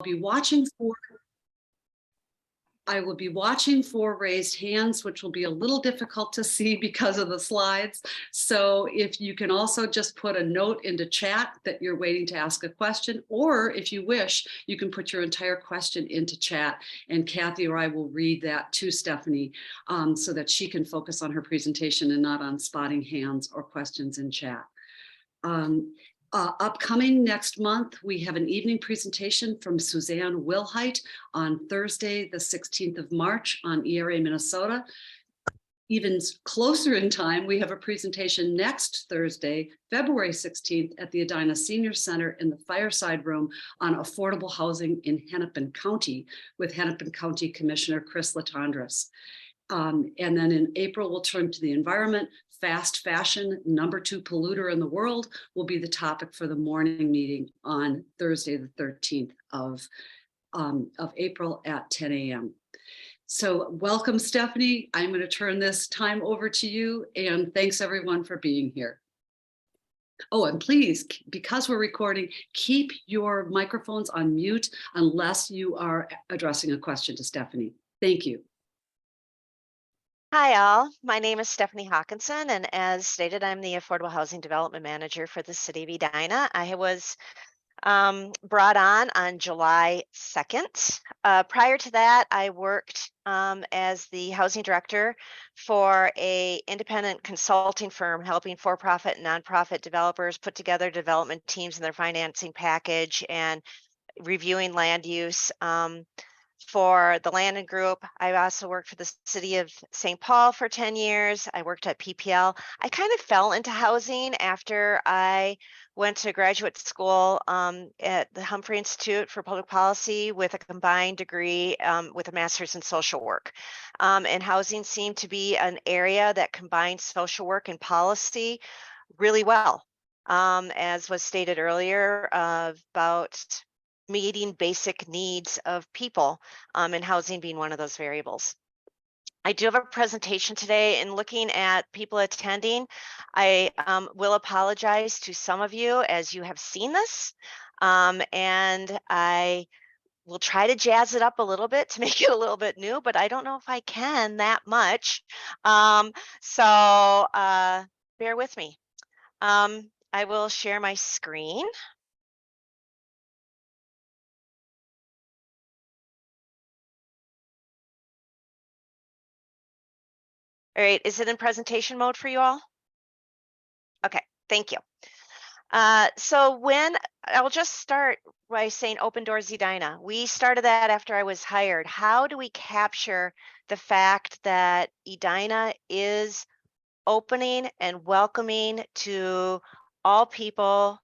be watching for I will be watching for raised hands, which will be a little difficult to see because of the slides. So if you can also just put a note into chat that you're waiting to ask a question, or if you wish, you can put your entire question into chat and Kathy or I will read that to Stephanie so that she can focus on her presentation and not on spotting hands or questions in chat. Upcoming next month, we have an evening presentation from Suzanne Wilhite on Thursday, the 16th of March on ERA, Minnesota. Even closer in time, we have a presentation next Thursday, February 16th at the Edina Senior Center in the Fireside Room on affordable housing in Hennepin County with Hennepin County Commissioner Chris Latondras. And then in April, we'll turn to the environment. Fast fashion, #2 polluter in the world, will be the topic for the morning meeting on Thursday, the 13th of April at 10 a.m. So welcome, Stephanie. I'm going to turn this time over to you, and thanks everyone for being here. Oh, and please, because we're recording, keep your microphones on mute unless you are addressing a question to Stephanie. Thank you. Hi all, my name is Stephanie Hawkinson, and as stated, I'm the Affordable Housing Development Manager for the City of Edina. I was brought on July 2nd. Prior to that, I worked as the Housing Director for an independent consulting firm helping for-profit and nonprofit developers put together development teams and their financing package and reviewing land use. For the Landon Group, I also worked for the City of St. Paul for 10 years. I worked at PPL. I kind of fell into housing after I went to graduate school at the Humphrey Institute for Public Policy with a combined degree with a master's in social work. And housing seemed to be an area that combines social work and policy really well. As was stated earlier, about meeting basic needs of people and housing being one of those variables. I do have a presentation today, and looking at people attending, I will apologize to some of you as you have seen this, and I will try to jazz it up a little bit to make it a little bit new, but I don't know if I can that much. So bear with me. I will share my screen. All right, is it in presentation mode for you all? Okay, thank you. So I'll just start by saying Open Doors Edina. We started that after I was hired. How do we capture the fact that Edina is opening and welcoming to all people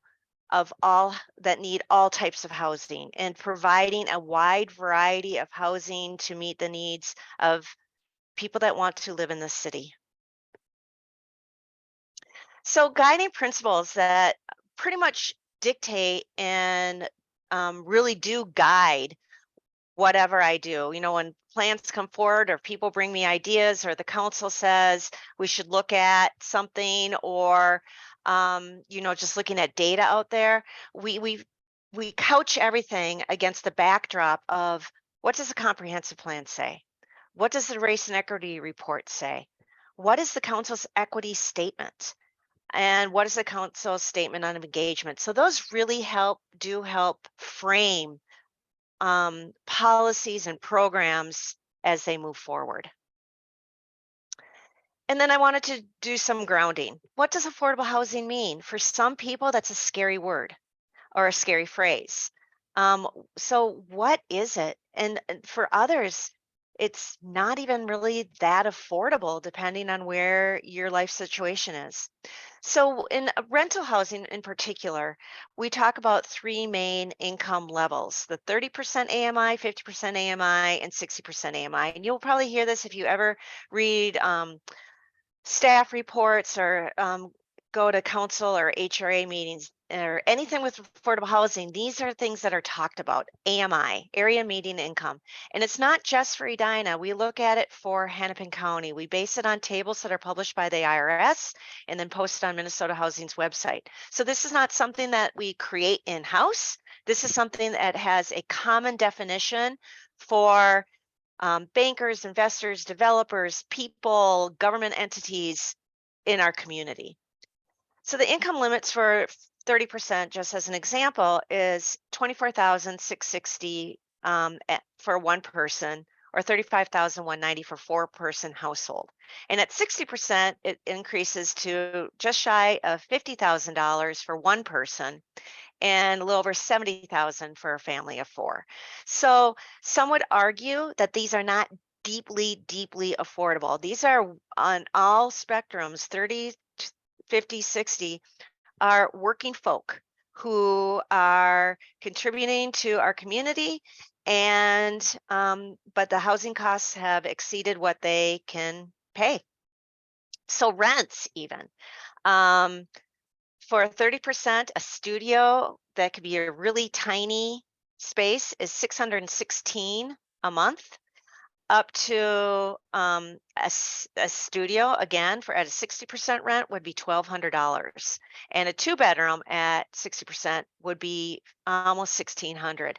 of all that need all types of housing and providing a wide variety of housing to meet the needs of people that want to live in the city? So guiding principles that pretty much dictate and really do guide whatever I do. You know, when plans come forward or people bring me ideas or the council says we should look at something, or you know, just looking at data out there, we couch everything against the backdrop of what does the comprehensive plan say? What does the race and equity report say? What is the council's equity statement? And what is the council's statement on engagement? So those really help frame policies and programs as they move forward. And then I wanted to do some grounding. What does affordable housing mean? For some people, that's a scary word or a scary phrase. So what is it? And for others, it's not even really that affordable depending on where your life situation is. So in rental housing in particular, we talk about three main income levels: the 30% AMI, 50% AMI, and 60% AMI. And you'll probably hear this if you ever read staff reports or go to council or HRA meetings or anything with affordable housing, these are things that are talked about. AMI, area median income. And it's not just for Edina. We look at it for Hennepin County. We base it on tables that are published by the IRS and then posted on Minnesota Housing's website. So this is not something that we create in-house. This is something that has a common definition for bankers, investors, developers, people, government entities in our community. So the income limits for 30%, just as an example, is $24,660 for one person, or $35,190 for four-person household. And at 60%, it increases to just shy of $50,000 for one person, and a little over $70,000 for a family of four. So some would argue that these are not deeply, deeply affordable. These are on all spectrums, 30, 50, 60, are working folk who are contributing to our community, and but the housing costs have exceeded what they can pay. So rents even. For 30%, a studio that could be a really tiny space is $616 a month, up to a studio, again, for at a 60% rent would be $1,200. And a two-bedroom at 60% would be almost $1,600.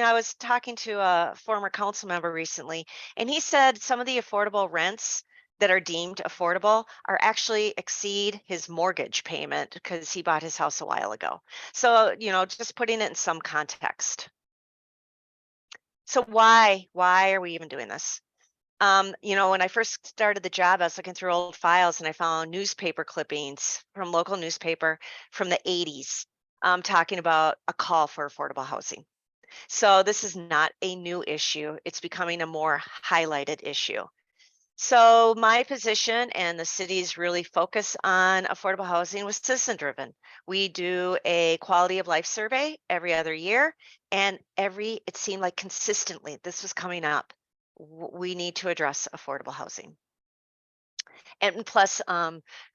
I was talking to a former council member recently, and he said some of the affordable rents that are deemed affordable are actually exceed his mortgage payment because he bought his house a while ago. So, just putting it in some context. So why are we even doing this? When I first started the job, I was looking through old files and I found newspaper clippings from local newspaper from the 80s talking about a call for affordable housing. So this is not a new issue. It's becoming a more highlighted issue. So my position and the city's really focus on affordable housing was citizen driven. We do a quality of life survey every other year, and it seemed like consistently this was coming up. We need to address affordable housing. And plus,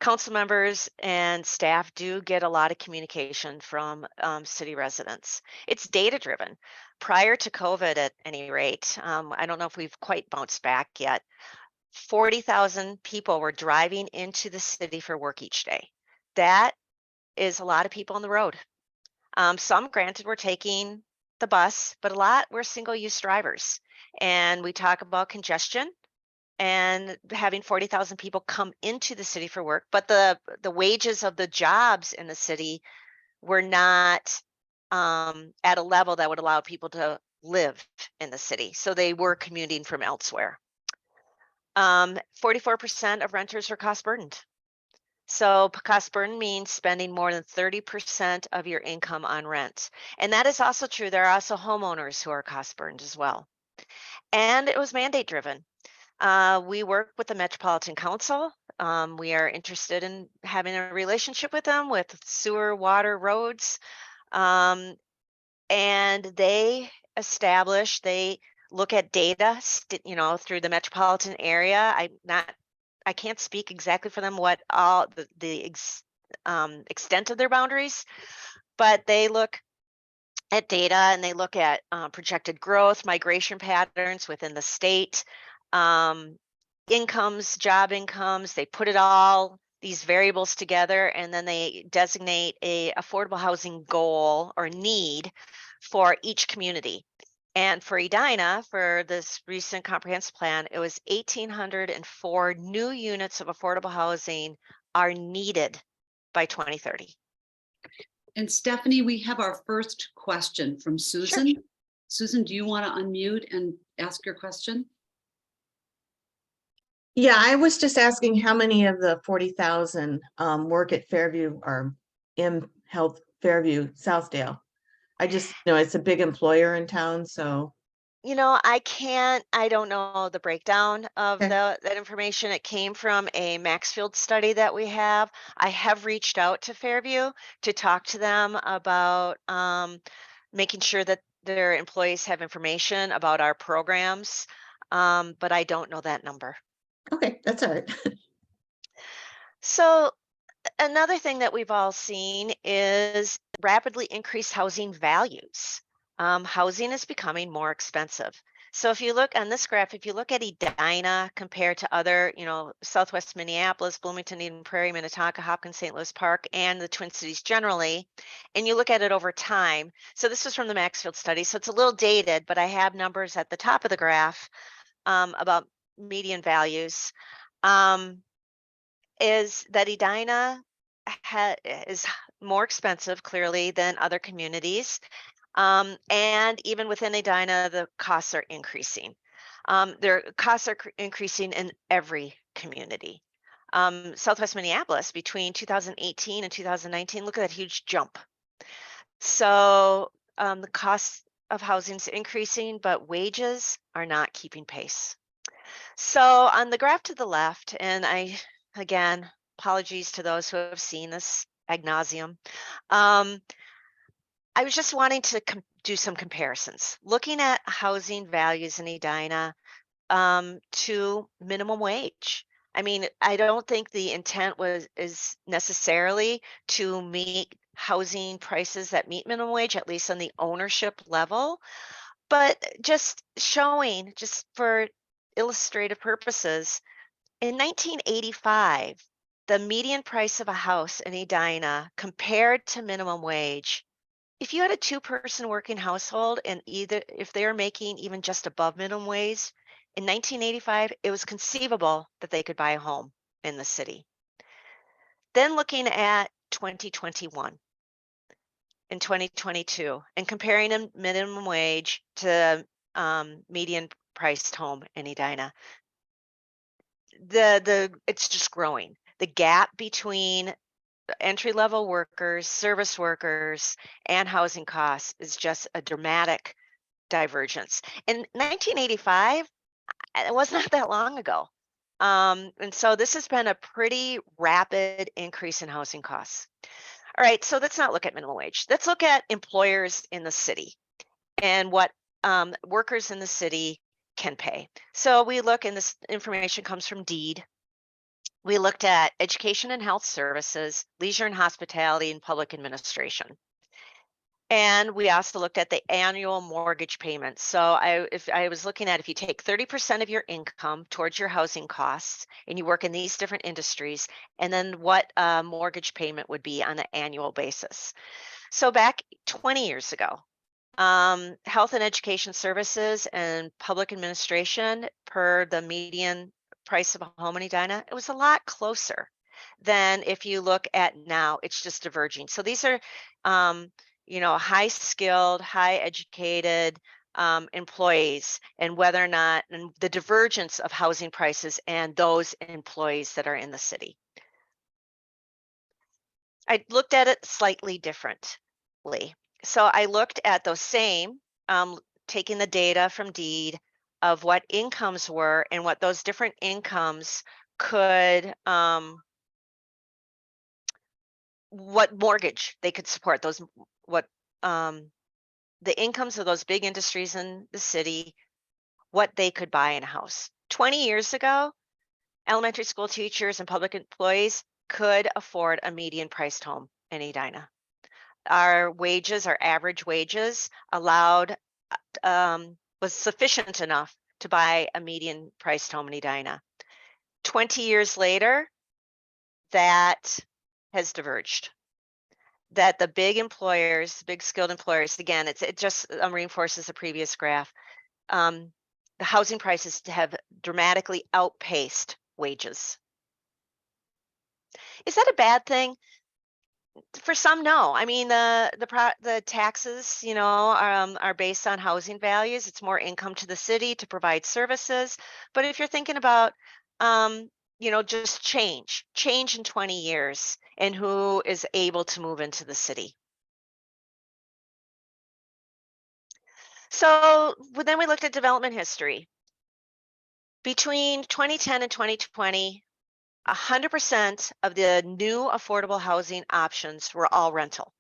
council members and staff do get a lot of communication from city residents. It's data driven. Prior to COVID, at any rate, I don't know if we've quite bounced back yet. 40,000 people were driving into the city for work each day. That is a lot of people on the road. Some, granted, were taking the bus, but a lot were single-use drivers. And we talk about congestion and having 40,000 people come into the city for work, but the wages of the jobs in the city were not at a level that would allow people to live in the city. So they were commuting from elsewhere. 44% of renters are cost burdened. So cost burden means spending more than 30% of your income on rent. And that is also true. There are also homeowners who are cost burdened as well. And it was mandate driven. We work with the Metropolitan Council. We are interested in having a relationship with them with sewer, water, roads. And they look at data, through the metropolitan area. I can't speak exactly for them what all the extent of their boundaries, but they look at data and they look at projected growth, migration patterns within the state, incomes, job incomes. They put these variables together, and then they designate a affordable housing goal or need for each community. And for Edina, for this recent comprehensive plan, it was 1,804 new units of affordable housing are needed by 2030. And Stephanie, we have our first question from Susan. Sure. Susan, do you want to unmute and ask your question? Yeah, I was just asking how many of the 40,000 work at Fairview or in Health Fairview, Southdale. I just know it's a big employer in town, so. I don't know the breakdown of Okay. that information. It came from a Maxfield study that we have. I have reached out to Fairview to talk to them about making sure that their employees have information about our programs, but I don't know that number. Okay, that's all right. So Another thing that we've all seen is rapidly increased housing values. Housing is becoming more expensive. So if you look on this graph, if you look at Edina compared to other, Southwest Minneapolis, Bloomington, Eden Prairie, Minnetonka, Hopkins, St. Louis Park, and the Twin Cities generally, and you look at it over time. So this was from the Maxfield study, so it's a little dated, but I have numbers at the top of the graph about median values. Is that Edina is more expensive, clearly, than other communities. And even within Edina, the costs are increasing. Their costs are increasing in every community. Southwest Minneapolis, between 2018 and 2019, look at that huge jump. So the cost of housing is increasing, but wages are not keeping pace. So on the graph to the left, and again, apologies to those who have seen this ad nauseum. I was just wanting to do some comparisons, looking at housing values in Edina to minimum wage. I mean, I don't think the intent is necessarily to meet housing prices that meet minimum wage, at least on the ownership level, but just showing, just for illustrative purposes, in 1985, the median price of a house in Edina compared to minimum wage, if you had a two-person working household and if they were making even just above minimum wage, in 1985, it was conceivable that they could buy a home in the city. Then looking at 2021 and 2022 and comparing a minimum wage to median priced home in Edina, it's just growing. The gap between entry-level workers, service workers, and housing costs is just a dramatic divergence. In 1985, it was not that long ago. And so this has been a pretty rapid increase in housing costs. All right, so let's not look at minimum wage. Let's look at employers in the city and what workers in the city can pay. So we look, and this information comes from Deed. We looked at education and health services, leisure and hospitality, and public administration. And we also looked at the annual mortgage payments. So if you take 30% of your income towards your housing costs and you work in these different industries, and then what mortgage payment would be on an annual basis. So back 20 years ago, health and education services and public administration per the median price of a home in Edina, it was a lot closer than if you look at now. It's just diverging. So these are high skilled, high educated employees, and whether or not, and the divergence of housing prices and those employees that are in the city. I looked at it slightly differently. So I looked at those same, taking the data from Deed of what incomes were and what those different incomes could, what mortgage they could support, the incomes of those big industries in the city, what they could buy in a house. 20 years ago, elementary school teachers and public employees could afford a median priced home in Edina. Our wages, our average wages was sufficient enough to buy a median priced home in Edina. 20 years later, that has diverged. That the big employers, big skilled employers, again, it just reinforces the previous graph. The housing prices have dramatically outpaced wages. Is that a bad thing? For some, no. I mean, the taxes, are based on housing values. It's more income to the city to provide services. But if you're thinking about, just change in 20 years and who is able to move into the city. So then we looked at development history. Between 2010 and 2020, 100% of the new affordable housing options were all rental.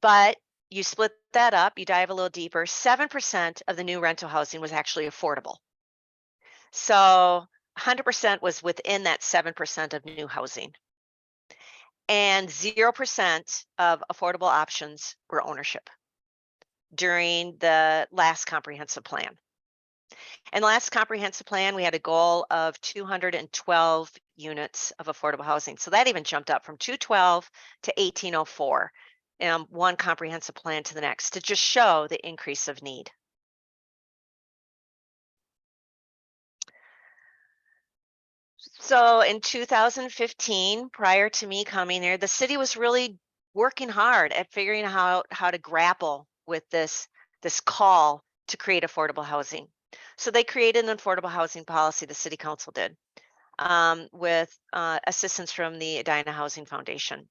But you split that up, you dive a little deeper, 7% of the new rental housing was actually affordable. So 100% was within that 7% of new housing. And 0% of affordable options were ownership during the last comprehensive plan. And the last comprehensive plan, we had a goal of 212 units of affordable housing. So that even jumped up from 212 to 1804, one comprehensive plan to the next, to just show the increase of need. So in 2015, prior to me coming here, the city was really working hard at figuring out how to grapple with this call to create affordable housing. So they created an affordable housing policy, the city council did, with assistance from the Edina Housing Foundation.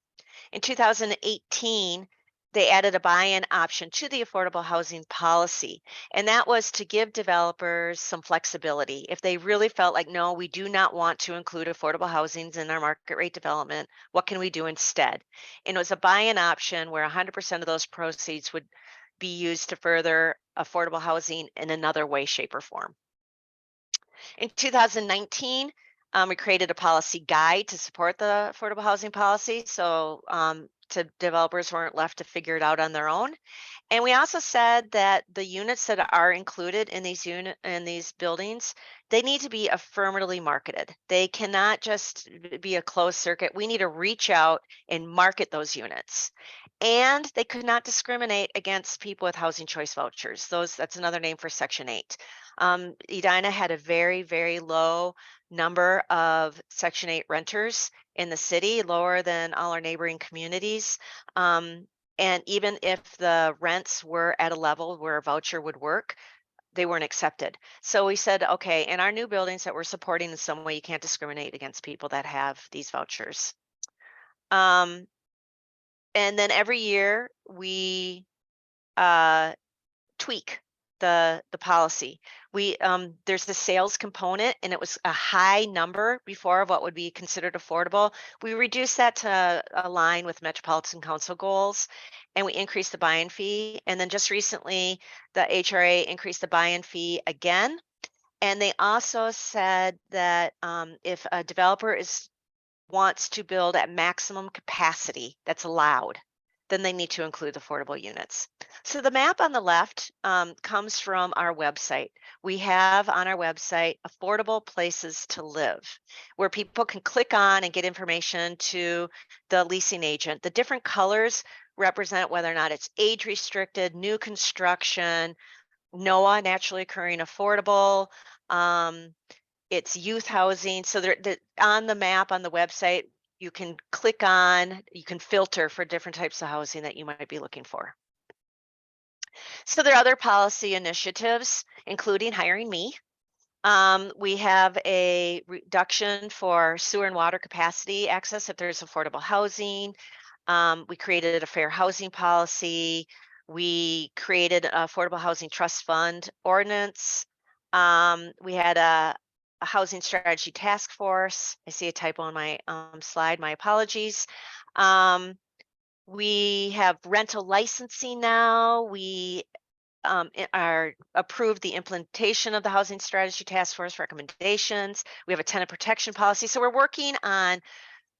In 2018, they added a buy-in option to the affordable housing policy, and that was to give developers some flexibility. If they really felt like, no, we do not want to include affordable housings in our market rate development, what can we do instead? And it was a buy-in option where 100% of those proceeds would be used to further affordable housing in another way, shape, or form. In 2019, we created a policy guide to support the affordable housing policy, so developers weren't left to figure it out on their own. And we also said that the units that are included in these buildings, they need to be affirmatively marketed. They cannot just be a closed circuit. We need to reach out and market those units. And they could not discriminate against people with housing choice vouchers. That's another name for Section 8. Edina had a very, very low number of Section 8 renters in the city, lower than all our neighboring communities. And even if the rents were at a level where a voucher would work, they weren't accepted. So we said, okay, in our new buildings that we're supporting in some way, you can't discriminate against people that have these vouchers. And then every year we tweak the policy. There's the sales component, and it was a high number before of what would be considered affordable. We reduced that to align with Metropolitan Council goals, and we increased the buy-in fee. And then just recently, the HRA increased the buy-in fee again. And they also said that if a developer wants to build at maximum capacity that's allowed, then they need to include affordable units. So the map on the left comes from our website. We have on our website affordable places to live, where people can click on and get information to the leasing agent. The different colors represent whether or not it's age restricted, new construction, NOAA, naturally occurring affordable, it's youth housing. So on the map on the website, you can click on, you can filter for different types of housing that you might be looking for. So there are other policy initiatives, including hiring me. We have a reduction for sewer and water capacity access if there's affordable housing. We created a fair housing policy. We created an affordable housing trust fund ordinance. We had a housing strategy task force. I see a typo on my slide, my apologies. We have rental licensing now. We are approved the implementation of the housing strategy task force recommendations. We have a tenant protection policy. So we're working on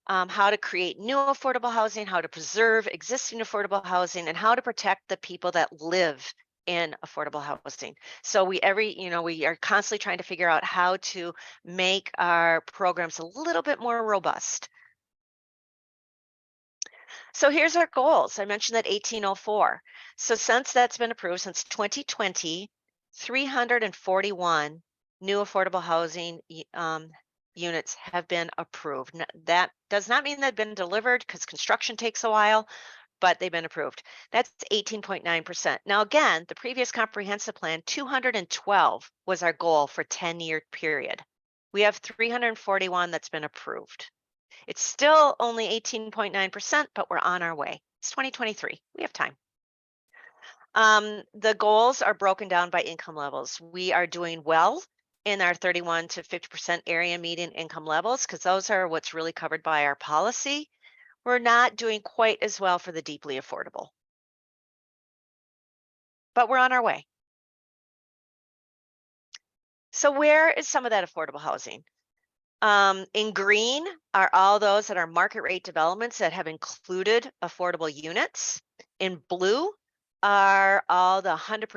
how to create new affordable housing, how to preserve existing affordable housing, and how to protect the people that live in affordable housing. So we are constantly trying to figure out how to make our programs a little bit more robust. So here's our goals. I mentioned that 1804. So since that's been approved since 2020, 341 new affordable housing units have been approved. That does not mean they've been delivered because construction takes a while, but they've been approved. That's 18.9%. Now, again, the previous comprehensive plan, 212 was our goal for 10-year period. We have 341 that's been approved. It's still only 18.9%, but we're on our way. It's 2023. We have time. The goals are broken down by income levels. We are doing well in our 31 to 50% area median income levels because those are what's really covered by our policy. We're not doing quite as well for the deeply affordable, but we're on our way. So where is some of that affordable housing? In green are all those that are market rate developments that have included affordable units. In blue are all the 100%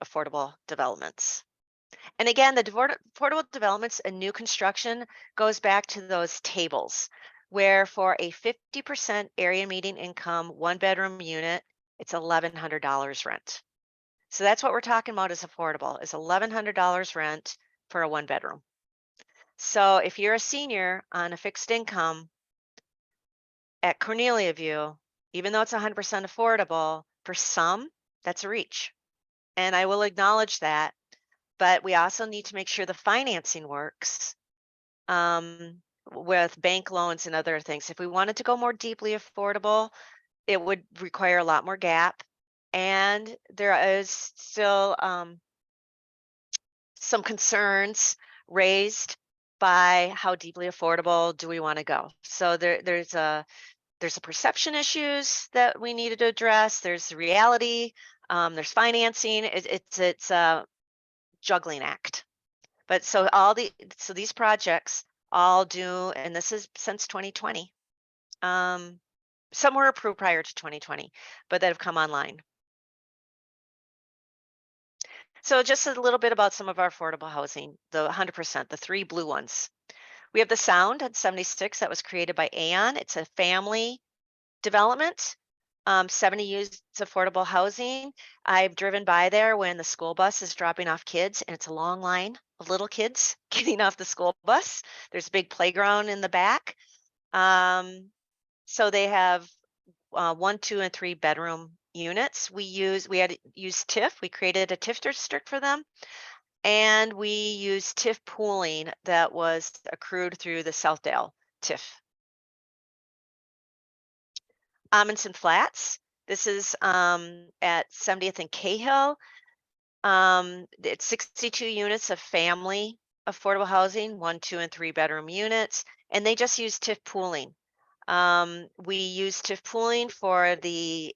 affordable developments. And again, the affordable developments and new construction goes back to those tables where for a 50% area median income, 1-bedroom unit, it's $1,100 rent. So that's what we're talking about is affordable, is $1,100 rent for a 1-bedroom. So if you're a senior on a fixed income at Cornelia View, even though it's 100% affordable, for some, that's a reach. And I will acknowledge that, but we also need to make sure the financing works with bank loans and other things. If we wanted to go more deeply affordable, it would require a lot more gap. And there is still some concerns raised by how deeply affordable do we want to go. So there's a perception issues that we needed to address. There's reality. There's financing. It's a juggling act. But so these projects all do, and this is since 2020. Some were approved prior to 2020, but that have come online. So just a little bit about some of our affordable housing, the 100%, the 3 blue ones. We have the Sound at 76 that was created by Aon. It's a family development, 70 units affordable housing. I've driven by there when the school bus is dropping off kids, and it's a long line of little kids getting off the school bus. There's a big playground in the back. So they have 1, 2, and 3 bedroom units. We had used TIF. We created a TIF district for them. And we used TIF pooling that was accrued through the Southdale TIF. Amundsen Flats. This is at 70th and Cahill. It's 62 units of family affordable housing, 1, 2, and 3 bedroom units, and they just use TIF pooling. We use TIF pooling for the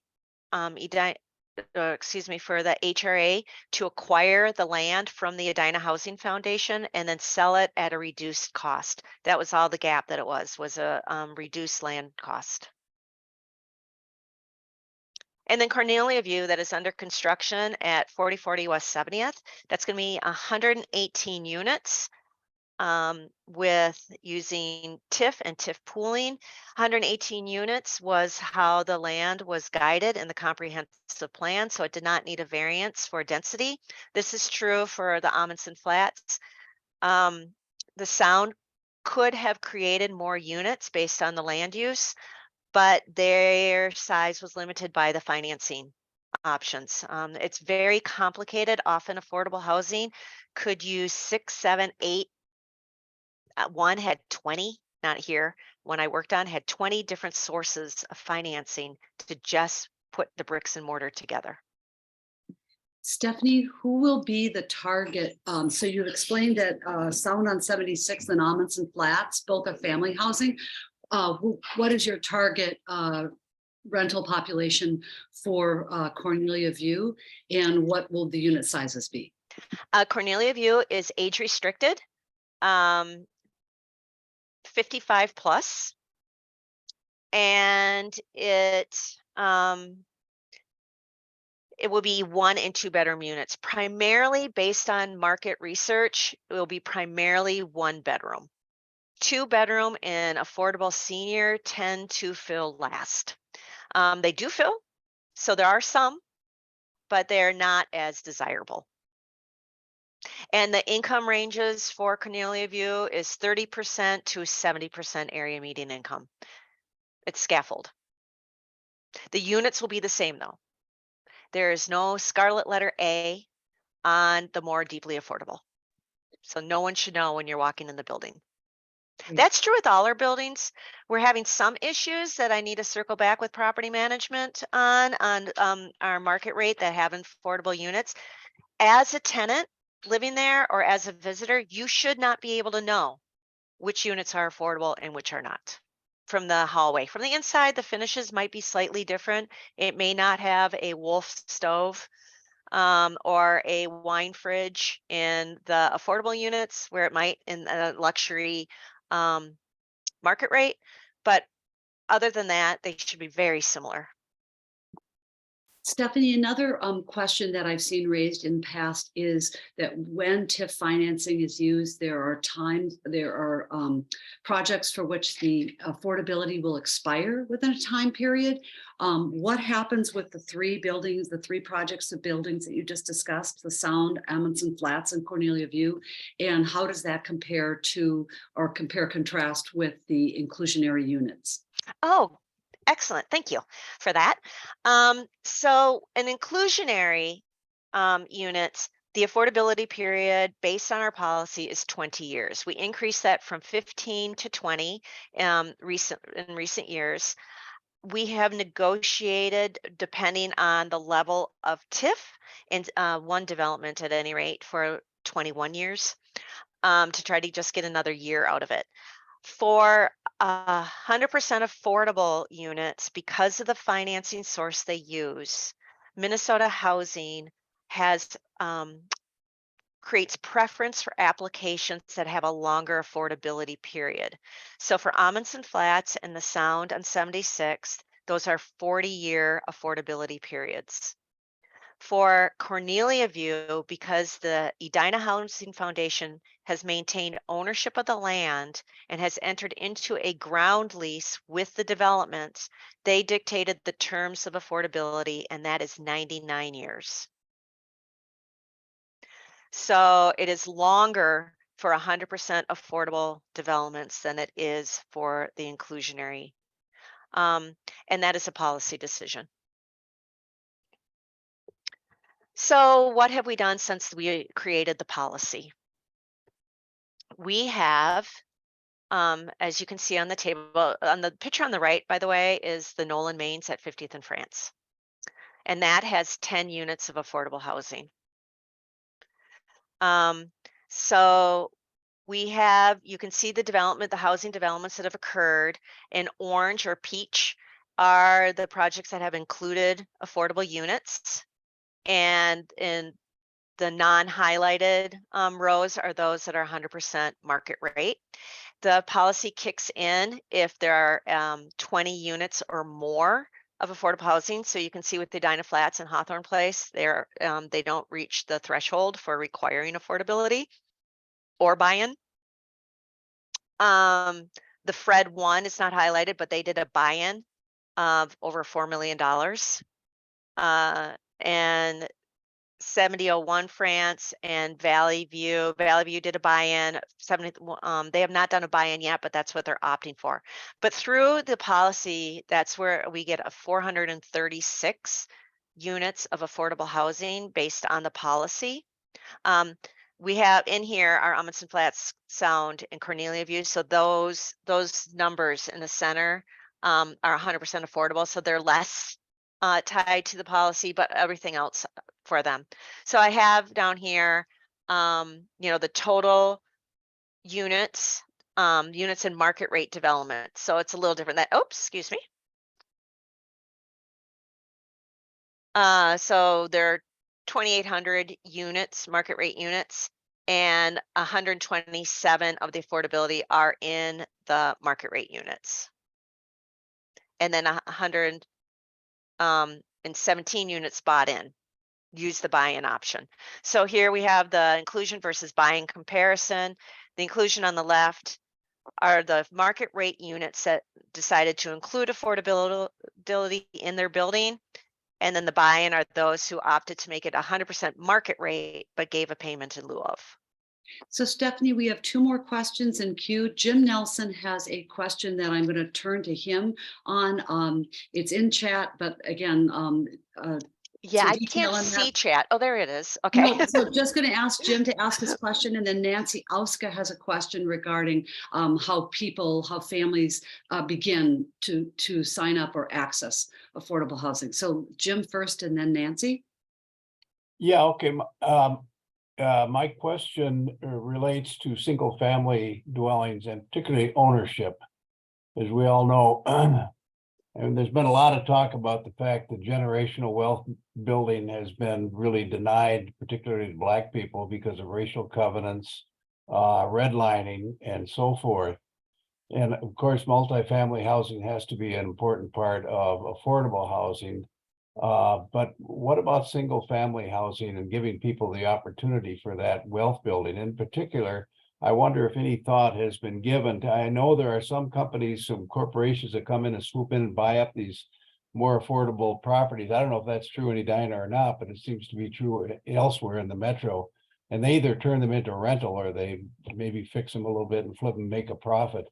for the HRA to acquire the land from the Edina Housing Foundation and then sell it at a reduced cost. That was all the gap that it was a reduced land cost. And then Cornelia View that is under construction at 4040 West 70th. That's going to be 118 units with using TIF and TIF pooling. 118 units was how the land was guided in the comprehensive plan, so it did not need a variance for density. This is true for the Amundsen Flats. The Sound could have created more units based on the land use, but their size was limited by the financing options. It's very complicated. Often affordable housing could use 6, 7, 8. One had 20, not here, when I worked on, had 20 different sources of financing to just put the bricks and mortar together. Stephanie, who will be the target? So you explained that Sound on 76 and Amundsen Flats, both are family housing. What is your target rental population for Cornelia View, and what will the unit sizes be? Cornelia View is age restricted, 55 plus, and it will be 1 and 2 bedroom units. Primarily based on market research, it will be primarily 1 bedroom. 2 bedroom and affordable senior tend to fill last. They do fill, so there are some, but they're not as desirable. And the income ranges for Cornelia View is 30% to 70% area median income. It's scaffold. The units will be the same though. There is no scarlet letter A on the more deeply affordable. So no one should know when you're walking in the building. That's true with all our buildings. We're having some issues that I need to circle back with property management on our market rate that have affordable units. As a tenant living there or as a visitor, you should not be able to know which units are affordable and which are not from the hallway. From the inside, the finishes might be slightly different. It may not have a Wolf stove or a wine fridge in the affordable units where it might in a luxury market rate, but other than that, they should be very similar. Stephanie, another question that I've seen raised in past is that when TIF financing is used, there are projects for which the affordability will expire within a time period. What happens with the three buildings, the three projects of buildings that you just discussed, the Sound, Amundsen Flats, and Cornelia View, and how does that compare to or compare contrast with the inclusionary units? Oh, excellent. Thank you for that. So an inclusionary units, the affordability period based on our policy is 20 years. We increased that from 15 to 20 in recent years. We have negotiated, depending on the level of TIF, in one development at any rate, for 21 years to try to just get another year out of it. For 100% affordable units, because of the financing source they use, Minnesota Housing has creates preference for applications that have a longer affordability period. So for Amundsen Flats and the Sound on 76th, those are 40-year affordability periods. For Cornelia View, because the Edina Housing Foundation has maintained ownership of the land and has entered into a ground lease with the developments, they dictated the terms of affordability, and that is 99 years. So it is longer for 100% affordable developments than it is for the inclusionary. And that is a policy decision. So what have we done since we created the policy? We have, as you can see on the table, on the picture on the right, by the way, is the Nolan Mains at 50th and France. And that has 10 units of affordable housing. So we have, you can see the development, the housing developments that have occurred. In orange or peach are the projects that have included affordable units. And in the non-highlighted rows are those that are 100% market rate. The policy kicks in if there are 20 units or more of affordable housing. So you can see with the Edina Flats and Hawthorne Place, they don't reach the threshold for requiring affordability or buy-in. The Fred 1 is not highlighted, but they did a buy-in of over $4 million. And 7001 France and Valley View did a buy-in. They have not done a buy-in yet, but that's what they're opting for. But through the policy, that's where we get a 436 units of affordable housing based on the policy. We have in here our Amundsen Flats, Sound, and Cornelia View. So those numbers in the center are 100% affordable. So they're less tied to the policy, but everything else for them. So I have down here, the total units, units in market rate development. So it's a little different. Excuse me. So there are 2,800 units, market rate units, and 127 of the affordability are in the market rate units. And then 117 units bought in, use the buy-in option. So here we have the inclusion versus buy-in comparison. The inclusion on the left are the market rate units that decided to include affordability in their building. And then the buy-in are those who opted to make it 100% market rate, but gave a payment in lieu of. So Stephanie, we have two more questions in queue. Jim Nelson has a question that I'm going to turn to him on. It's in chat, but again, yeah, I can't see chat. Oh, there it is. Okay. No, so just going to ask Jim to ask his question, and then Nancy Auska has a question regarding how families begin to sign up or access affordable housing. So Jim first, and then Nancy. Yeah, okay. My question relates to single family dwellings and particularly ownership. As we all know, and there's been a lot of talk about the fact that generational wealth building has been really denied, particularly to Black people, because of racial covenants, redlining, and so forth. And of course, multifamily housing has to be an important part of affordable housing. But what about single family housing and giving people the opportunity for that wealth building? In particular, I wonder if any thought has been given to, I know there are some companies, some corporations that come in and swoop in and buy up these more affordable properties. I don't know if that's true in Edina or not, but it seems to be true elsewhere in the metro. And they either turn them into rental or they maybe fix them a little bit and flip and make a profit.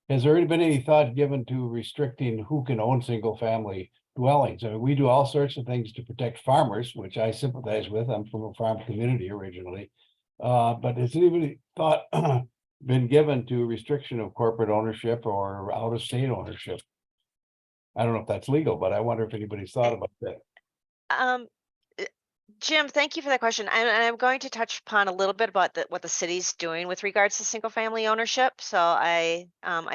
Has there been any thought given to restricting who can own single family dwellings? I mean, we do all sorts of things to protect farmers, which I sympathize with. I'm from a farm community originally. But has any thought been given to restriction of corporate ownership or out of state ownership? I don't know if that's legal, but I wonder if anybody's thought about that. Um, Jim, thank you for that question. I'm going to touch upon a little bit about what the city's doing with regards to single family ownership. So I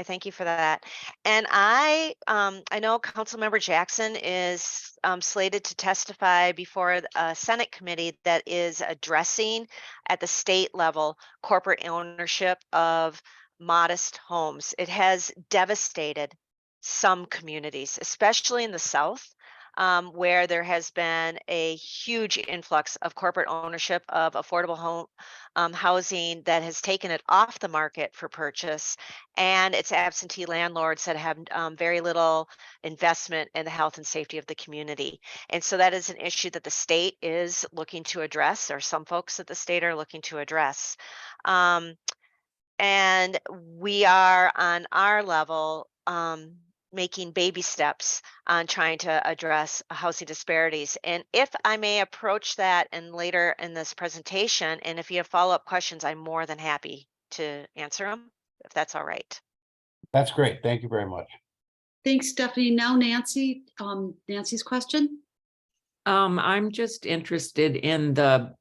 thank you for that. And I know Councilmember Jackson is slated to testify before a Senate committee that is addressing at the state level corporate ownership of modest homes. It has devastated some communities, especially in the South, where there has been a huge influx of corporate ownership of affordable home housing that has taken it off the market for purchase, and it's absentee landlords that have very little investment in the health and safety of the community. And so that is an issue that the state is looking to address, or some folks at the state are looking to address. And we are on our level making baby steps on trying to address housing disparities. And if I may approach that and later in this presentation, and if you have follow-up questions, I'm more than happy to answer them, if that's all right. That's great. Thank you very much. Thanks, Stephanie. Now Nancy, Nancy's question. I'm just interested in the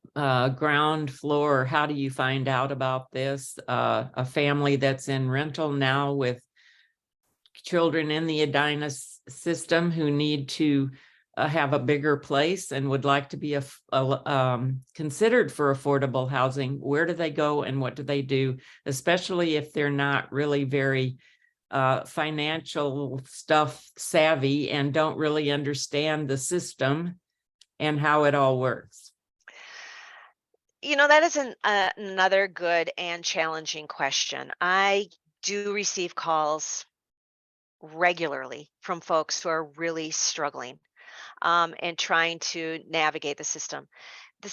ground floor. How do you find out about this? A family that's in rental now with children in the Edina system who need to have a bigger place and would like to be considered for affordable housing. Where do they go and what do they do, especially if they're not really very financial stuff savvy and don't really understand the system and how it all works? You know, that is another good and challenging question. I do receive calls regularly from folks who are really struggling and trying to navigate the system. The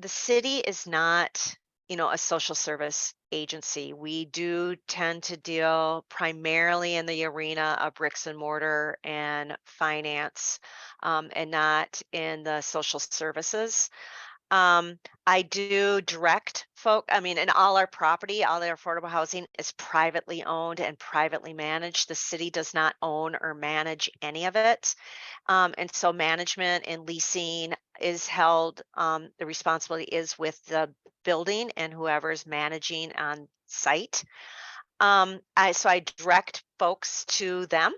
city is not, a social service agency. We do tend to deal primarily in the arena of bricks and mortar and finance, and not in the social services. I do direct folk. I mean, in all our property, all our affordable housing is privately owned and privately managed. The city does not own or manage any of it. And so management and leasing is held, the responsibility is with the building and whoever's managing on site. So I direct folks to them,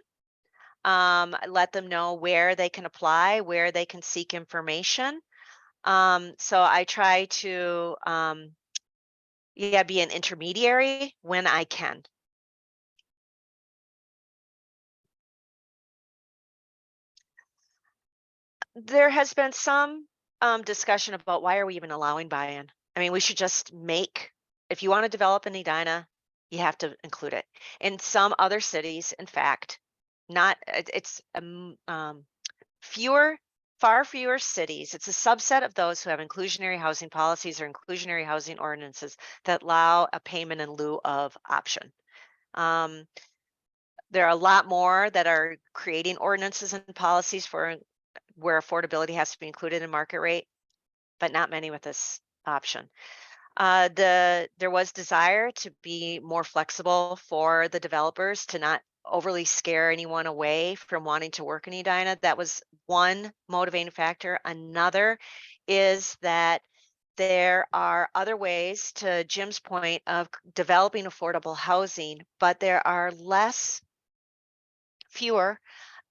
let them know where they can apply, where they can seek information. So I try to, be an intermediary when I can. There has been some discussion about why are we even allowing buy-in? I mean, we should just if you want to develop in Edina, you have to include it. In some other cities, in fact, it's far fewer cities. It's a subset of those who have inclusionary housing policies or inclusionary housing ordinances that allow a payment in lieu of option. There are a lot more that are creating ordinances and policies for where affordability has to be included in market rate, but not many with this option. There was desire to be more flexible for the developers to not overly scare anyone away from wanting to work in Edina. That was one motivating factor. Another is that there are other ways, to Jim's point, of developing affordable housing, but there are fewer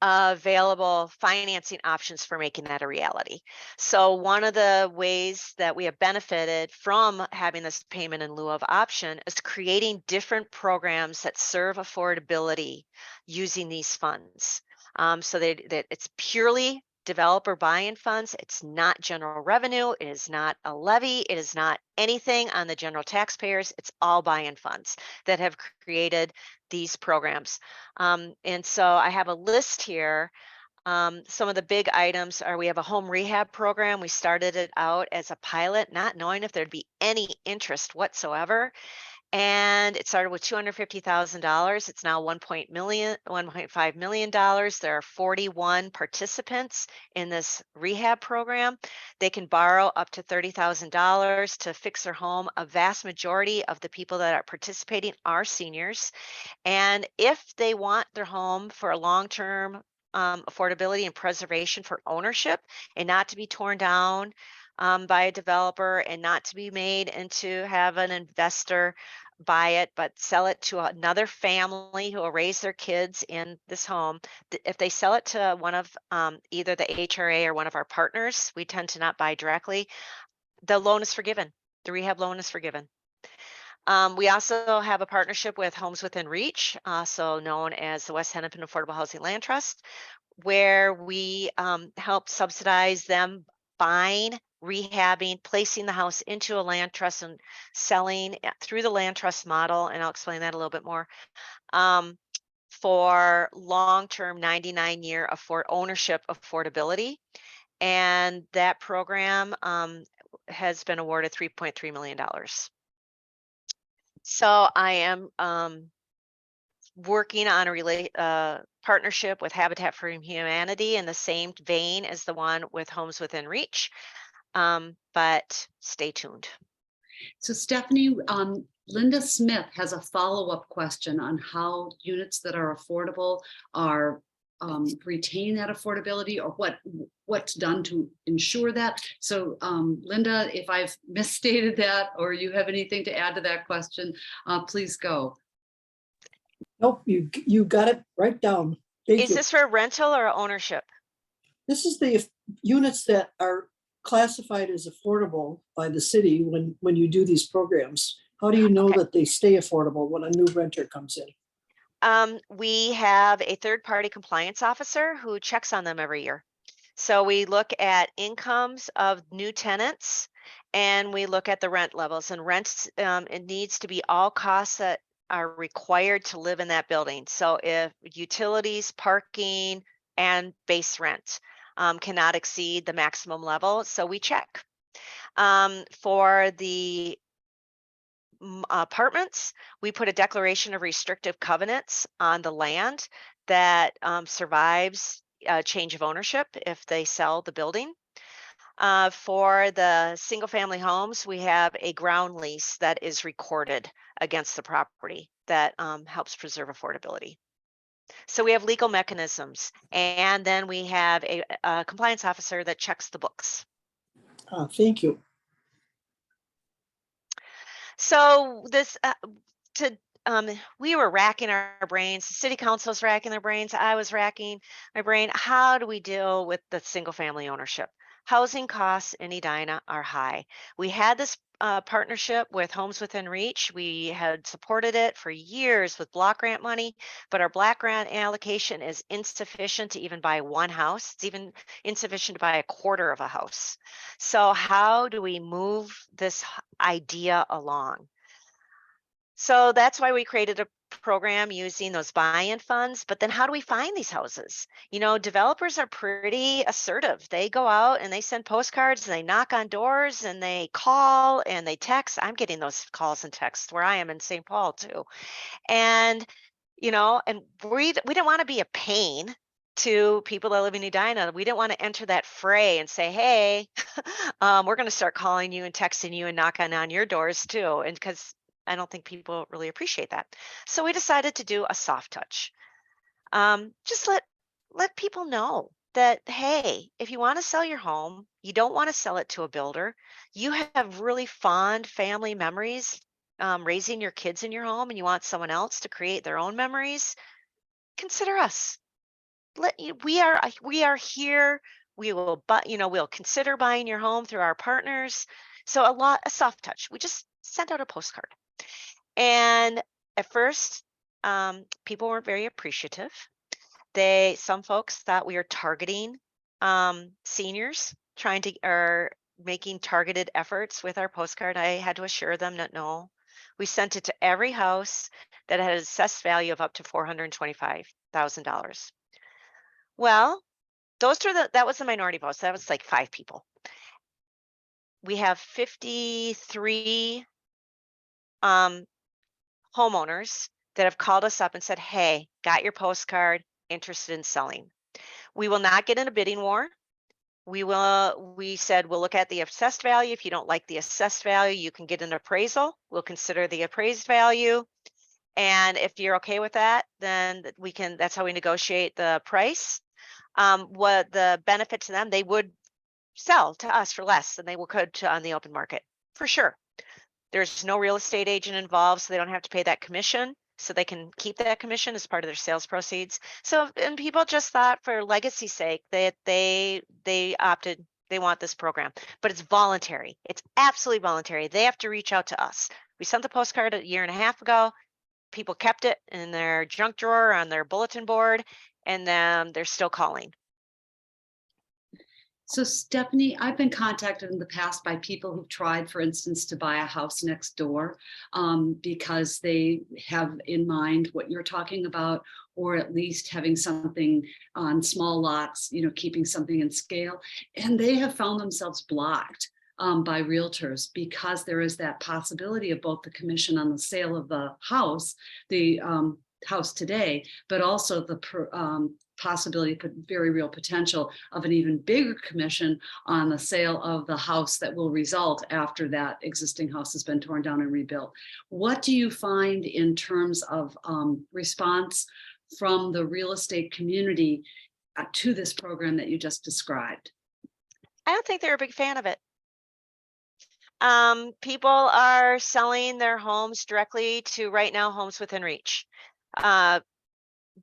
available financing options for making that a reality. So one of the ways that we have benefited from having this payment in lieu of option is creating different programs that serve affordability using these funds. So that it's purely developer buy-in funds. It's not general revenue. It is not a levy. It is not anything on the general taxpayers. It's all buy-in funds that have created these programs. And so I have a list here. Some of the big items are we have a home rehab program. We started it out as a pilot, not knowing if there'd be any interest whatsoever. And it started with $250,000. It's now $1.5 million. There are 41 participants in this rehab program. They can borrow up to $30,000 to fix their home. A vast majority of the people that are participating are seniors. And if they want their home for a long-term affordability and preservation for ownership and not to be torn down by a developer and not to be made into have an investor buy it, but sell it to another family who will raise their kids in this home. If they sell it to one of either the HRA or one of our partners, we tend to not buy directly. The loan is forgiven. The rehab loan is forgiven. We also have a partnership with Homes Within Reach, also known as the West Hennepin Affordable Housing Land Trust, where we help subsidize them buying, rehabbing, placing the house into a land trust and selling through the land trust model. And I'll explain that a little bit more. For long-term 99-year ownership affordability. And that program has been awarded $3.3 million. So I am working on a partnership with Habitat for Humanity in the same vein as the one with Homes Within Reach, but stay tuned. So Stephanie, Linda Smith has a follow-up question on how units that are affordable are retain that affordability, or what's done to ensure that. So Linda, if I've misstated that or you have anything to add to that question, please go. Nope, you got it right down. Thank Is you. this for rental or ownership? This is the units that are classified as affordable by the city when you do these programs. How do you know Okay. that they stay affordable when a new renter comes in? We have a third-party compliance officer who checks on them every year. So we look at incomes of new tenants and we look at the rent levels, and rents, it needs to be all costs that are required to live in that building. So if utilities, parking, and base rent cannot exceed the maximum level, so we check. For the apartments, we put a declaration of restrictive covenants on the land that survives change of ownership if they sell the building. For the single family homes, we have a ground lease that is recorded against the property that helps preserve affordability. So we have legal mechanisms, and then we have a compliance officer that checks the books. Thank you. So this we were racking our brains. The city council was racking their brains. I was racking my brain. How do we deal with the single family ownership? Housing costs in Edina are high. We had this partnership with Homes Within Reach. We had supported it for years with block grant money, but our block grant allocation is insufficient to even buy one house. It's even insufficient to buy a quarter of a house. So how do we move this idea along? So that's why we created a program using those buy-in funds. But then how do we find these houses? You know, developers are pretty assertive. They go out and they send postcards and they knock on doors and they call and they text. I'm getting those calls and texts where I am in St. Paul too. And, you know, and we didn't want to be a pain to people that live in Edina. We didn't want to enter that fray and say, hey, we're going to start calling you and texting you and knocking on your doors too. And because I don't think people really appreciate that. So we decided to do a soft touch. Just let people know that, hey, if you want to sell your home, you don't want to sell it to a builder, you have really fond family memories raising your kids in your home, and you want someone else to create their own memories, consider us. we are here. We will, but we'll consider buying your home through our partners. So a soft touch. We just sent out a postcard. And at first, people weren't very appreciative. Some folks thought we were targeting seniors, or making targeted efforts with our postcard. I had to assure them that no, we sent it to every house that had an assessed value of up to $425,000. Well, that was the minority votes. That was like 5 people. We have 53 homeowners that have called us up and said, hey, got your postcard, interested in selling. We will not get in a bidding war. We said, we'll look at the assessed value. If you don't like the assessed value, you can get an appraisal. We'll consider the appraised value. And if you're okay with that, then that's how we negotiate the price. What the benefit to them, they would sell to us for less than they could on the open market, for sure. There's no real estate agent involved, so they don't have to pay that commission. So they can keep that commission as part of their sales proceeds. So, and people just thought for legacy's sake that they opted, they want this program, but it's voluntary. It's absolutely voluntary. They have to reach out to us. We sent the postcard a year and a half ago. People kept it in their junk drawer on their bulletin board, and then they're still calling. So Stephanie, I've been contacted in the past by people who've tried, for instance, to buy a house next door because they have in mind what you're talking about, or at least having something on small lots, keeping something in scale. And they have found themselves blocked by realtors because there is that possibility of both the commission on the sale of the house today, but also the possibility, very real potential of an even bigger commission on the sale of the house that will result after that existing house has been torn down and rebuilt. What do you find in terms of response from the real estate community to this program that you just described? I don't think they're a big fan of it. People are selling their homes directly to, right now, Homes Within Reach.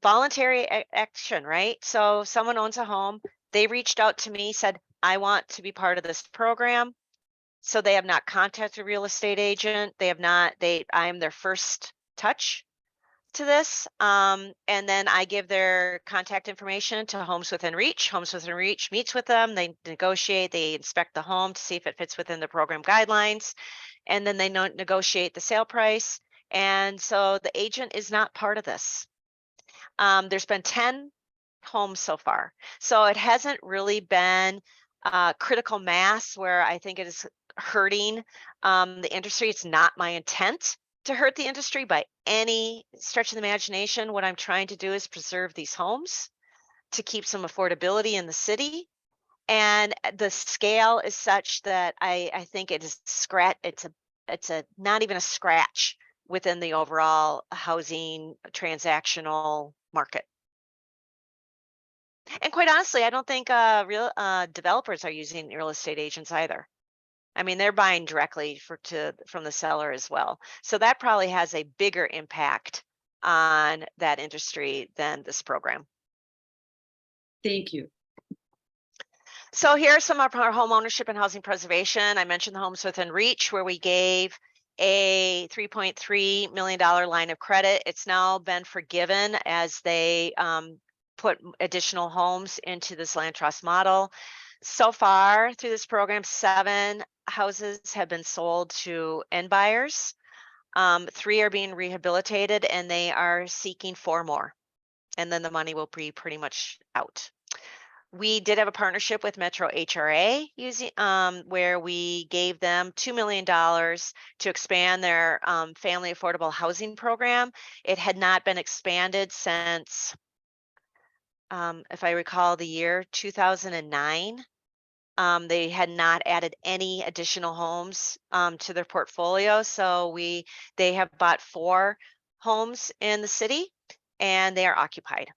Voluntary action, right? So someone owns a home, they reached out to me, said, I want to be part of this program. So they have not contacted a real estate agent. I am their first touch to this. And then I give their contact information to Homes Within Reach. Homes Within Reach meets with them. They negotiate, they inspect the home to see if it fits within the program guidelines. And then they negotiate the sale price. And so the agent is not part of this. There's been 10 homes so far. So it hasn't really been critical mass where I think it is hurting the industry. It's not my intent to hurt the industry by any stretch of the imagination. What I'm trying to do is preserve these homes to keep some affordability in the city. And the scale is such that I think it is it's not even a scratch within the overall housing transactional market. And quite honestly, I don't think real developers are using real estate agents either. I mean, they're buying directly from the seller as well. So that probably has a bigger impact on that industry than this program. Thank you. So here are some of our home ownership and housing preservation. I mentioned the Homes Within Reach, where we gave a $3.3 million line of credit. It's now been forgiven as they put additional homes into this land trust model. So far through this program, 7 houses have been sold to end buyers. 3 are being rehabilitated, and they are seeking 4 more. And then the money will be pretty much out. We did have a partnership with Metro HRA where we gave them $2 million to expand their family affordable housing program. It had not been expanded since, if I recall, the year 2009. They had not added any additional homes to their portfolio. So they have bought 4 homes in the city, and they are occupied.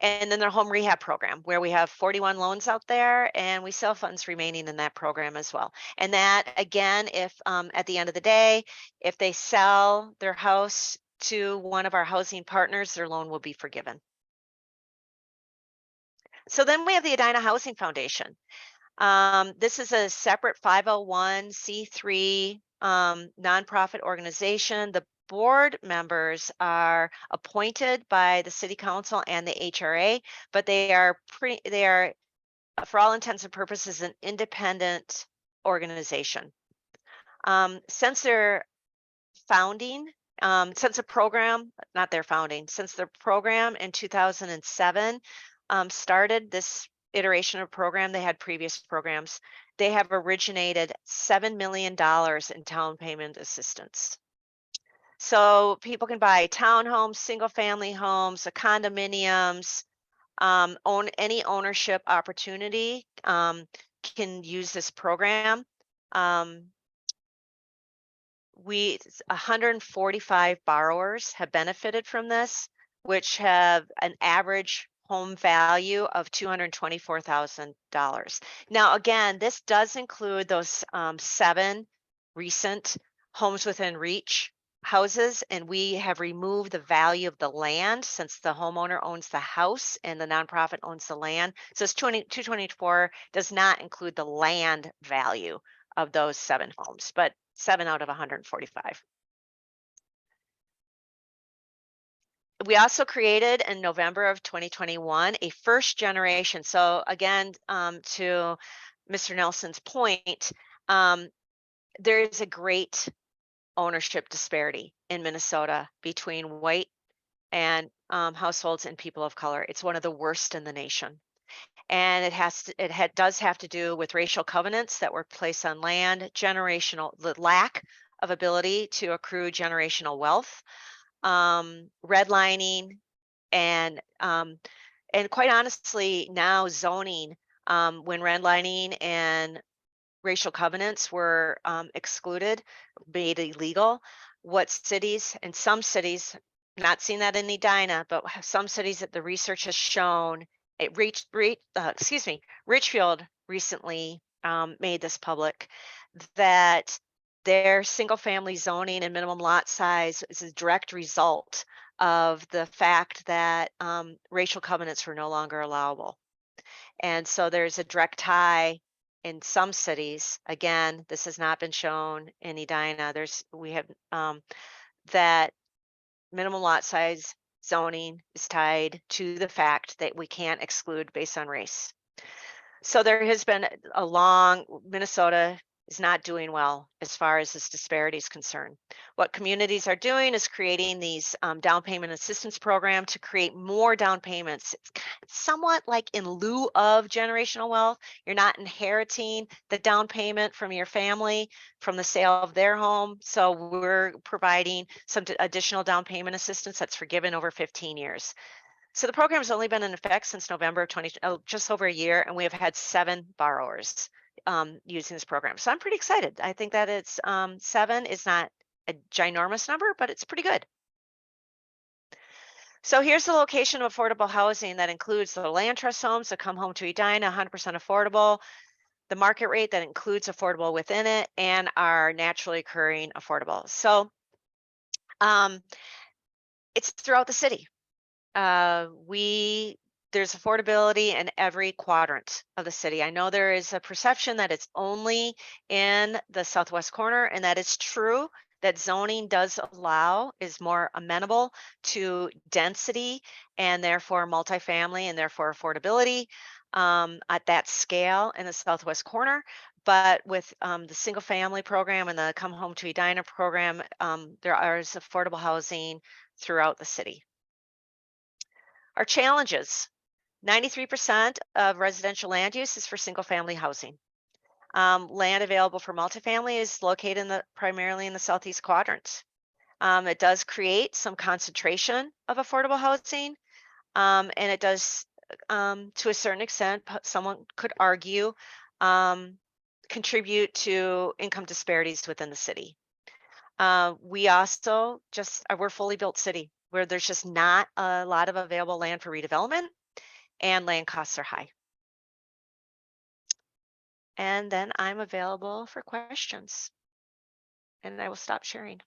And then their home rehab program, where we have 41 loans out there, and we sell funds remaining in that program as well. And that, again, if at the end of the day, if they sell their house to one of our housing partners, their loan will be forgiven. So then we have the Edina Housing Foundation. This is a separate 501c3 nonprofit organization. The board members are appointed by the city council and the HRA, but they are for all intents and purposes an independent organization. Since their founding, since the program, not their founding, since the program in 2007 started this iteration of program, they had previous programs, they have originated $7 million in down payment assistance. So people can buy townhomes, single family homes, condominiums, own any ownership opportunity can use this program. 145 borrowers have benefited from this, which have an average home value of $224,000. Now, again, this does include those 7 recent homes within reach houses, and we have removed the value of the land since the homeowner owns the house and the nonprofit owns the land. So this 224 does not include the land value of those 7 homes, but 7 out of 145. We also created in November of 2021 a first generation. So again, to Mr. Nelson's point, there is a great ownership disparity in Minnesota between white and households and people of color. It's one of the worst in the nation. And it does have to do with racial covenants that were placed on land, the lack of ability to accrue generational wealth, redlining, and quite honestly, now zoning, when redlining and racial covenants were excluded, made illegal. What cities, and some cities, not seen that in Edina, but some cities that the research has shown, Richfield recently made this public, that their single family zoning and minimum lot size is a direct result of the fact that racial covenants were no longer allowable. And so there's a direct tie in some cities. Again, this has not been shown in Edina. We have that minimum lot size zoning is tied to the fact that we can't exclude based on race. So there has been Minnesota is not doing well as far as this disparity is concerned. What communities are doing is creating these down payment assistance program to create more down payments. It's somewhat like in lieu of generational wealth. You're not inheriting the down payment from your family from the sale of their home. So we're providing some additional down payment assistance that's forgiven over 15 years. So the program has only been in effect since November of just over a year, and we have had 7 borrowers using this program. So I'm pretty excited. I think that it's 7 is not a ginormous number, but it's pretty good. So here's the location of affordable housing that includes the land trust homes that come home to Edina, 100% affordable, the market rate that includes affordable within it, and our naturally occurring affordable. So it's throughout the city. There's affordability in every quadrant of the city. I know there is a perception that it's only in the southwest corner, and that is true, that zoning is more amenable to density and therefore multifamily and therefore affordability at that scale in the southwest corner. But with the single family program and the Come Home to Edina program, there is affordable housing throughout the city. Our challenges: 93% of residential land use is for single family housing. Land available for multifamily is located primarily in the southeast quadrant. It does create some concentration of affordable housing, and it does, to a certain extent, someone could argue, contribute to income disparities within the city. We also we're a fully built city where there's just not a lot of available land for redevelopment, and land costs are high. And then I'm available for questions, and I will stop sharing.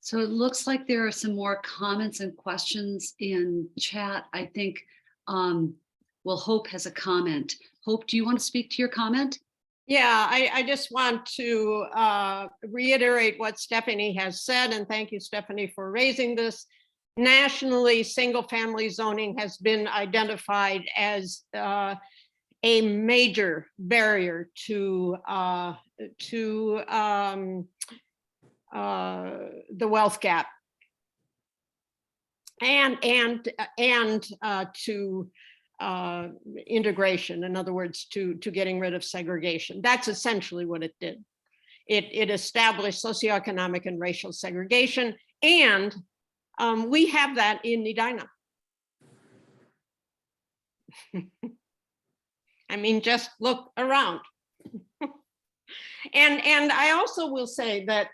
So it looks like there are some more comments and questions in chat. I think, well, Hope has a comment. Hope, do you want to speak to your comment? Yeah, I just want to reiterate what Stephanie has said, and thank you, Stephanie, for raising this. Nationally, single-family zoning has been identified as a major barrier to the wealth gap, and to integration. In other words, to getting rid of segregation. That's essentially what it did. It established socioeconomic and racial segregation, and we have that in Edina. I mean, just look around. And I also will say that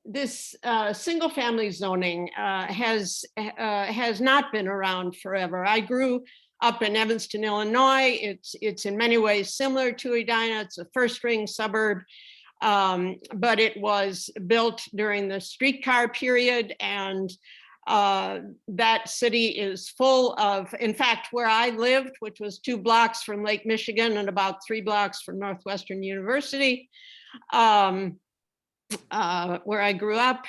this single family zoning has not been around forever. I grew up in Evanston, Illinois. It's in many ways similar to Edina. It's a first ring suburb, but it was built during the streetcar period, and that city is full of, in fact, where I lived, which was 2 blocks from Lake Michigan and about 3 blocks from Northwestern University, where I grew up,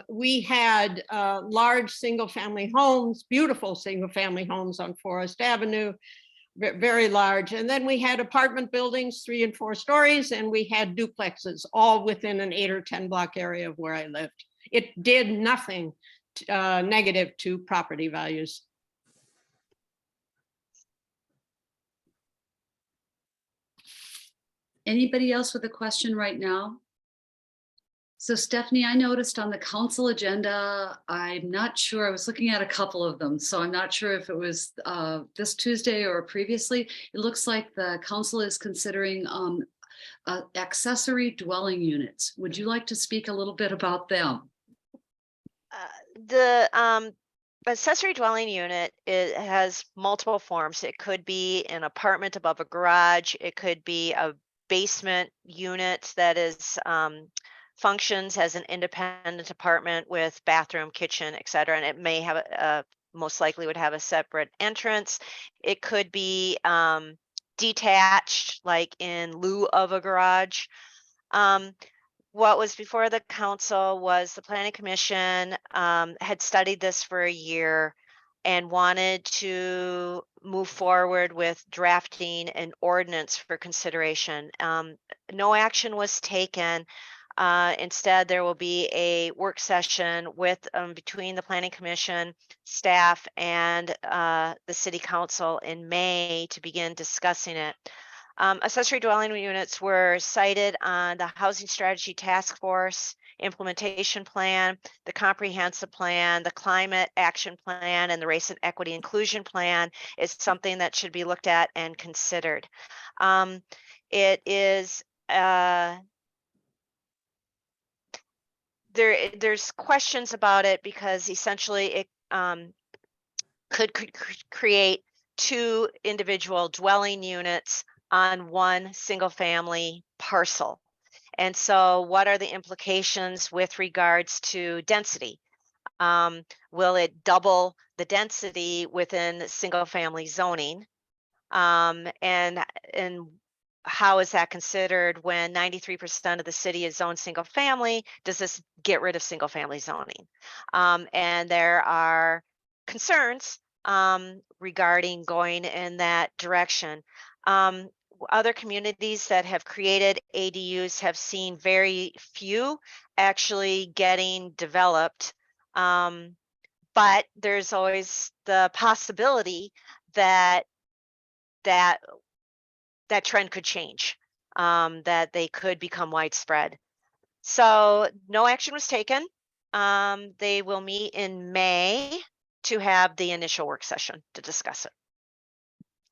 we had large single-family homes, beautiful single-family homes on Forest Avenue, very large. And then we had apartment buildings, 3 and 4 stories, and we had duplexes, all within an 8 or 10 block area of where I lived. It did nothing negative to property values. Anybody else with a question right now? So Stephanie, I noticed on the council agenda, I'm not sure, I was looking at a couple of them, so I'm not sure if it was this Tuesday or previously. It looks like the council is considering accessory dwelling units. Would you like to speak a little bit about them? The accessory dwelling unit, it has multiple forms. It could be an apartment above a garage. It could be a basement unit that is functions as an independent apartment with bathroom, kitchen, etc. And it may have most likely would have a separate entrance. It could be detached, like in lieu of a garage. What was before the council was the planning commission had studied this for a year and wanted to move forward with drafting an ordinance for consideration. No action was taken. Instead, there will be a work session with between the planning commission, staff, and the city council in May to begin discussing it. Accessory dwelling units were cited on the Housing Strategy Task Force implementation plan, the comprehensive plan, the climate action plan, and the race and equity inclusion plan is something that should be looked at and considered. It is there's questions about it because essentially it could create 2 individual dwelling units on one single family parcel. And so what are the implications with regards to density? Will it double the density within single family zoning? And how is that considered when 93% of the city is zoned single family? Does this get rid of single family zoning? And there are concerns regarding going in that direction. Other communities that have created ADUs have seen very few actually getting developed. But there's always the possibility that trend could change, that they could become widespread. So no action was taken. They will meet in May to have the initial work session to discuss it.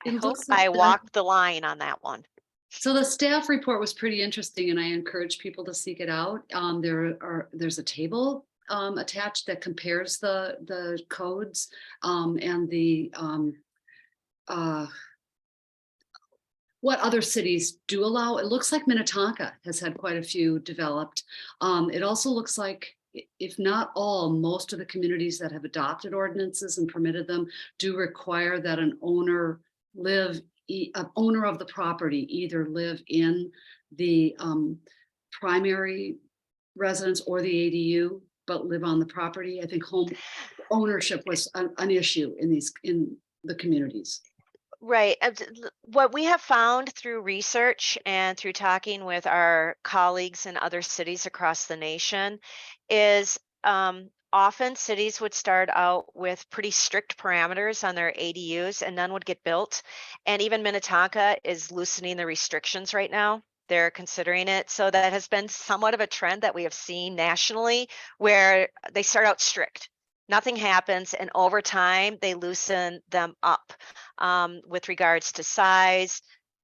I hope looks like I walked the line on that one. So the staff report was pretty interesting, and I encourage people to seek it out. There's a table attached that compares the codes and the what other cities do allow. It looks like Minnetonka has had quite a few developed. It also looks like, if not all, most of the communities that have adopted ordinances and permitted them do require that an owner owner of the property either live in the primary residence or the ADU, but live on the property. I think home ownership was an issue in the communities. Right. What we have found through research and through talking with our colleagues in other cities across the nation is often cities would start out with pretty strict parameters on their ADUs and none would get built. And even Minnetonka is loosening the restrictions right now. They're considering it. So that has been somewhat of a trend that we have seen nationally where they start out strict. Nothing happens, and over time they loosen them up with regards to size,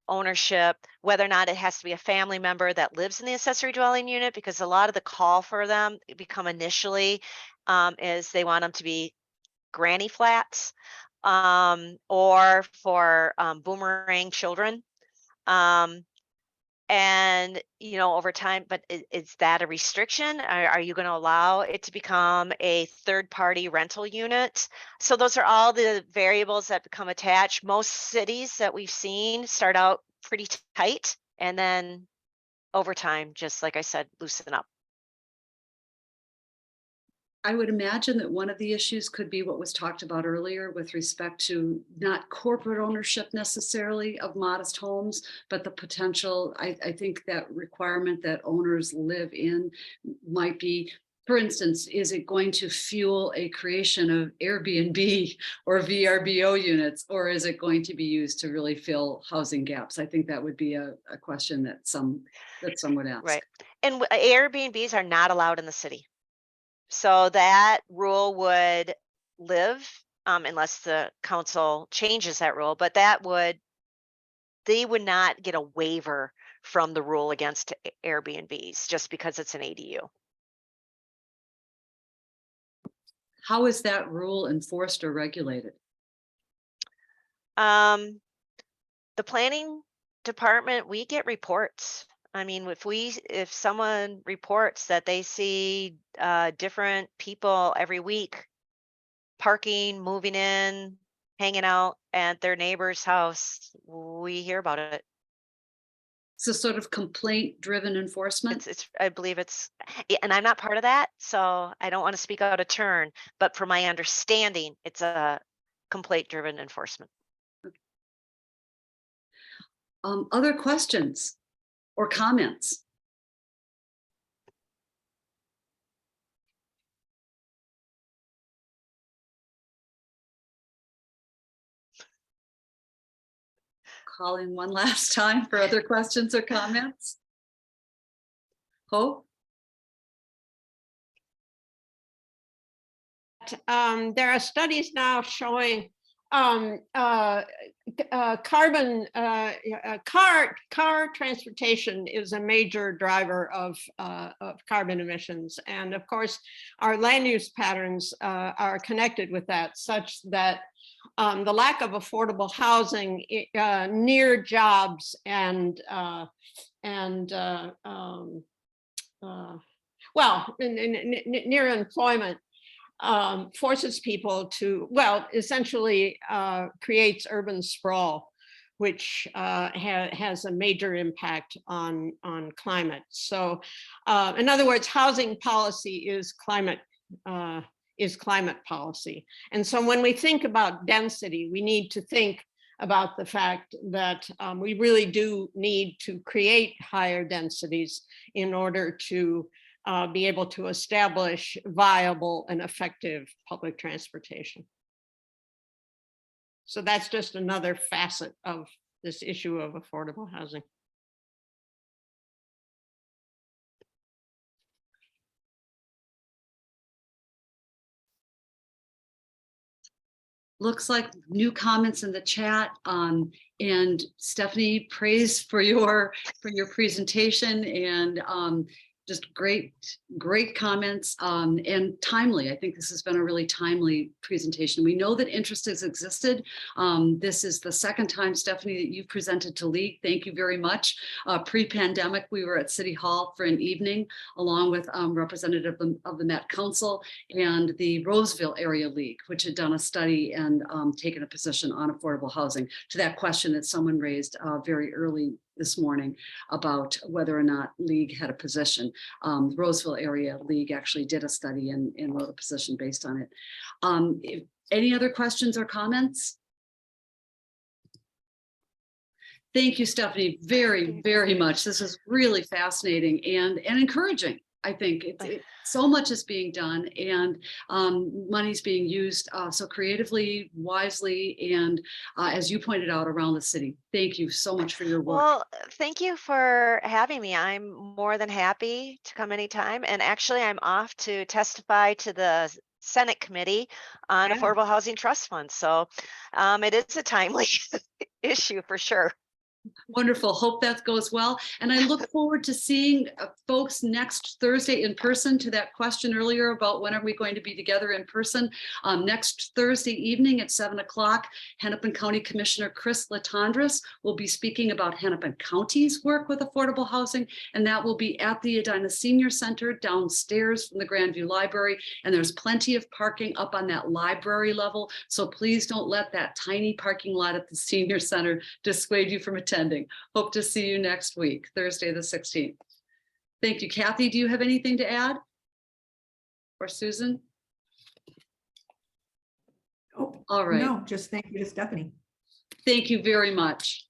ownership, whether or not it has to be a family member that lives in the accessory dwelling unit, because a lot of the call for them become initially is they want them to be granny flats or for boomerang children. And, you know, over time, but is that a restriction? Are you going to allow it to become a third-party rental unit? So those are all the variables that become attached. Most cities that we've seen start out pretty tight and then over time, just like I said, loosen up. I would imagine that one of the issues could be what was talked about earlier with respect to not corporate ownership necessarily of modest homes, but the potential, I think that requirement that owners live in might be, for instance, is it going to fuel a creation of Airbnb or VRBO units, or is it going to be used to really fill housing gaps? I think that would be a question that some would ask. Right. And Airbnbs are not allowed in the city. So that rule would live unless the council changes that rule, but they would not get a waiver from the rule against Airbnbs just because it's an ADU. How is that rule enforced or regulated? The planning department, we get reports. I mean, if someone reports that they see different people every week parking, moving in, hanging out at their neighbor's house, we hear about it. So sort of complaint-driven enforcement? I believe it's, and I'm not part of that, so I don't want to speak out of turn, but from my understanding, it's a complaint-driven enforcement. Other questions or comments? Calling one last time for other questions or comments. Hope? There are studies now showing car transportation is a major driver of carbon emissions. And of course, our land use patterns are connected with that, such that the lack of affordable housing near jobs and near employment forces people to, essentially creates urban sprawl, which has a major impact on climate. So in other words, housing policy is climate policy. And so when we think about density, we need to think about the fact that we really do need to create higher densities in order to be able to establish viable and effective public transportation. So that's just another facet of this issue of affordable housing. Looks like new comments in the chat. And Stephanie, praise for your presentation, and Just great comments and timely. I think this has been a really timely presentation. We know that interest has existed. This is the second time, Stephanie, that you've presented to League. Thank you very much. Pre-pandemic, we were at City Hall for an evening along with representative of the Met Council and the Roseville Area League, which had done a study and taken a position on affordable housing, to that question that someone raised very early this morning about whether or not League had a position. Roseville Area League actually did a study and wrote a position based on it. Any other questions or comments? Thank you, Stephanie, very, very much. This is really fascinating and encouraging. I think so much is being done and money's being used so creatively, wisely, and as you pointed out, around the city. Thank you so much for your work. Well, thank you for having me. I'm more than happy to come anytime. And actually, I'm off to testify to the Senate Committee on Yeah. Affordable Housing Trust Fund. So it is a timely issue for sure. Wonderful. Hope that goes well. And I look forward to seeing folks next Thursday in person. To that question earlier about when are we going to be together in person. Next Thursday evening at 7 o'clock, Hennepin County Commissioner Chris Latondras will be speaking about Hennepin County's work with affordable housing. And that will be at the Edina Senior Center downstairs from the Grandview Library. And there's plenty of parking up on that library level. So please don't let that tiny parking lot at the Senior Center dissuade you from attending. Hope to see you next week, Thursday the 16th. Thank you. Kathy, do you have anything to add? Or Susan? Oh, All right. no, just thank you to Stephanie. Thank you very much.